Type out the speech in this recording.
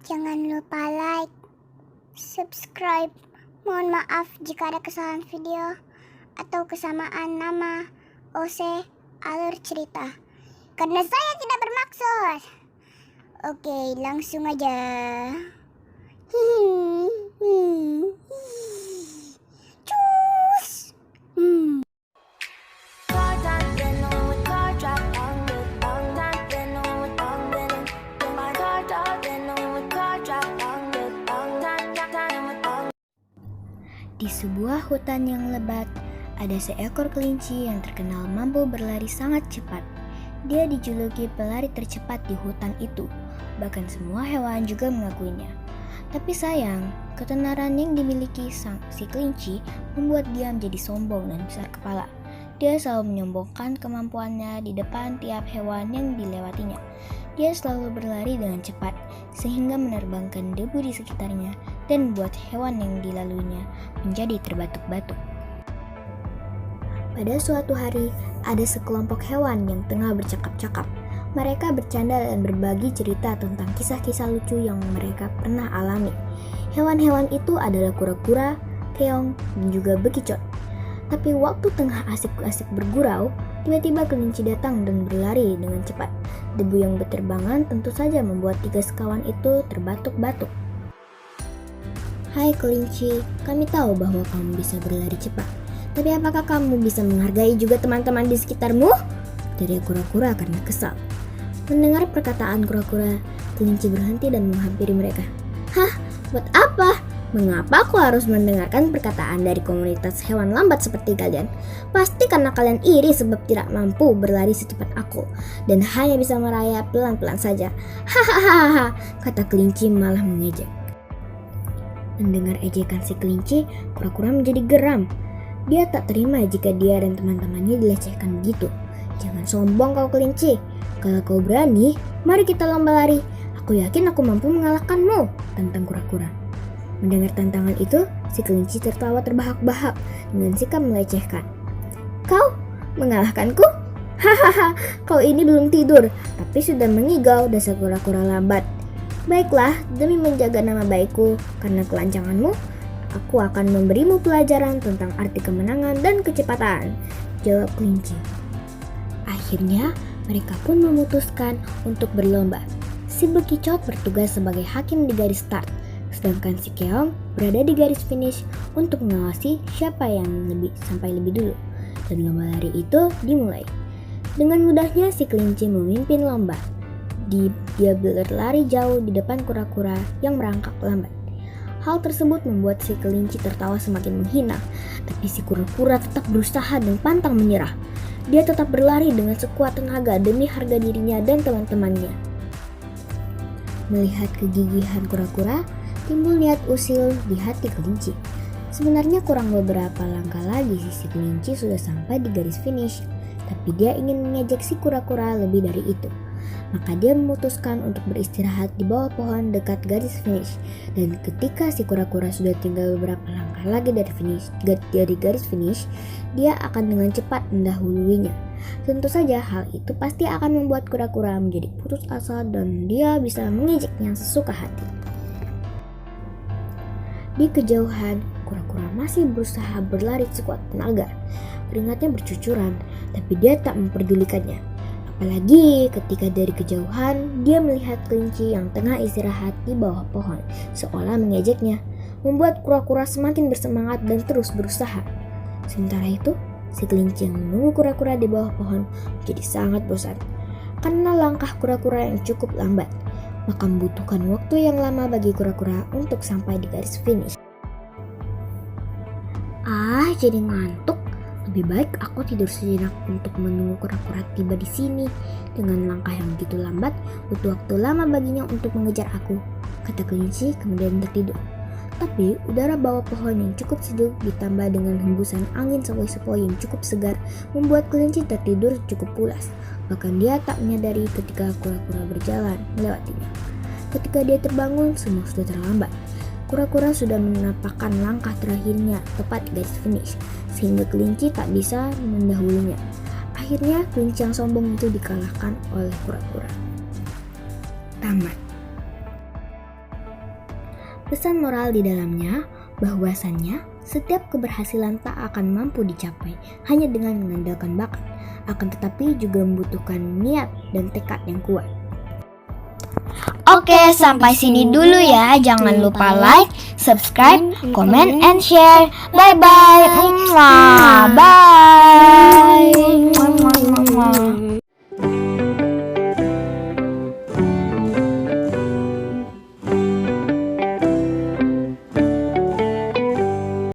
Jangan lupa like, subscribe. Mohon maaf jika ada kesalahan video atau kesamaan nama OC alur cerita, karena saya tidak bermaksud. Oke, langsung aja. Cus. Di sebuah hutan yang lebat, ada seekor kelinci yang terkenal mampu berlari sangat cepat. Dia dijuluki pelari tercepat di hutan itu, bahkan semua hewan juga mengakuinya. Tapi sayang, ketenaran yang dimiliki si kelinci membuat dia menjadi sombong dan besar kepala. Dia selalu menyombongkan kemampuannya di depan tiap hewan yang dilewatinya. Dia selalu berlari dengan cepat, sehingga menerbangkan debu di sekitarnya dan membuat hewan yang dilaluinya menjadi terbatuk-batuk. Pada suatu hari, ada sekelompok hewan yang tengah bercakap-cakap. Mereka bercanda dan berbagi cerita tentang kisah-kisah lucu yang mereka pernah alami. Hewan-hewan itu adalah kura-kura, keong, dan juga bekicot. Tapi waktu tengah asik-asik bergurau, tiba-tiba kelinci datang dan berlari dengan cepat. Debu yang berterbangan tentu saja membuat tiga sekawan itu terbatuk-batuk. Hai kelinci, kami tahu bahwa kamu bisa berlari cepat. Tapi apakah kamu bisa menghargai juga teman-teman di sekitarmu? Teriak kura-kura karena kesal. Mendengar perkataan kura-kura, kelinci berhenti dan menghampiri mereka. Hah? Buat apa? Mengapa aku harus mendengarkan perkataan dari komunitas hewan lambat seperti kalian? Pasti karena kalian iri sebab tidak mampu berlari secepat aku dan hanya bisa merayap pelan-pelan saja. Hahaha, kata kelinci malah mengejek. Mendengar ejekan si kelinci, kura-kura menjadi geram. Dia tak terima jika dia dan teman-temannya dilecehkan begitu. Jangan sombong kau kelinci. Kalau kau berani, mari kita lomba lari. Aku yakin aku mampu mengalahkanmu, tantang kura-kura. Mendengar tantangan itu, si kelinci tertawa terbahak-bahak dengan sikap melecehkan. Kau mengalahkanku? Hahaha, kau ini belum tidur, tapi sudah mengigau dasar kura-kura lambat. Baiklah, demi menjaga nama baikku, karena kelancanganmu, aku akan memberimu pelajaran tentang arti kemenangan dan kecepatan, jawab kelinci. Akhirnya, mereka pun memutuskan untuk berlomba. Si bekicot bertugas sebagai hakim di garis start, sedangkan si keong berada di garis finish untuk mengawasi siapa yang sampai lebih dulu. Dan lomba lari itu dimulai. Dengan mudahnya si kelinci memimpin lomba. Dia berlari jauh di depan kura-kura yang merangkak lambat. Hal tersebut membuat si kelinci tertawa semakin menghina, tapi si kura-kura tetap berusaha dan pantang menyerah. Dia tetap berlari dengan sekuat tenaga demi harga dirinya dan teman-temannya. Melihat kegigihan kura-kura, timbul niat usil di hati kelinci. Sebenarnya kurang beberapa langkah lagi si kelinci sudah sampai di garis finish, tapi dia ingin mengejek si kura-kura lebih dari itu. Maka dia memutuskan untuk beristirahat di bawah pohon dekat garis finish. Dan ketika si kura-kura sudah tinggal beberapa langkah lagi dari garis finish, dia akan dengan cepat mendahuluinya. Tentu saja hal itu pasti akan membuat kura-kura menjadi putus asa dan dia bisa mengejeknya sesuka hati. Di kejauhan, kura-kura masih berusaha berlari sekuat tenaga. Keringatnya bercucuran, tapi dia tak memperdulikannya. Apalagi ketika dari kejauhan dia melihat kelinci yang tengah istirahat di bawah pohon, seolah mengejeknya, membuat kura-kura semakin bersemangat dan terus berusaha. Sementara itu, si kelinci yang menunggu kura-kura di bawah pohon menjadi sangat bosan. Karena langkah kura-kura yang cukup lambat, maka membutuhkan waktu yang lama bagi kura-kura untuk sampai di garis finish. Jadi ngantuk. Lebih baik aku tidur sejenak untuk menunggu kura-kura tiba di sini. Dengan langkah yang begitu lambat, butuh waktu lama baginya untuk mengejar aku, kata kelinci kemudian tertidur. Tapi udara bawah pohon yang cukup sejuk ditambah dengan hembusan angin sepoi-sepoi yang cukup segar membuat kelinci tertidur cukup pulas. Bahkan dia tak menyadari ketika kura-kura berjalan melewatinya. Ketika dia terbangun, semua sudah terlambat. Kura-kura sudah menapakkan langkah terakhirnya tepat di garis finish, sehingga kelinci tak bisa mendahulunya. Akhirnya kelinci yang sombong itu dikalahkan oleh kura-kura. Tamat. Pesan moral di dalamnya bahwasannya setiap keberhasilan tak akan mampu dicapai hanya dengan mengandalkan bakat, akan tetapi juga membutuhkan niat dan tekad yang kuat. Oke, sampai sini dulu ya. Jangan lupa like, subscribe, comment, and share. Bye-bye. Bye.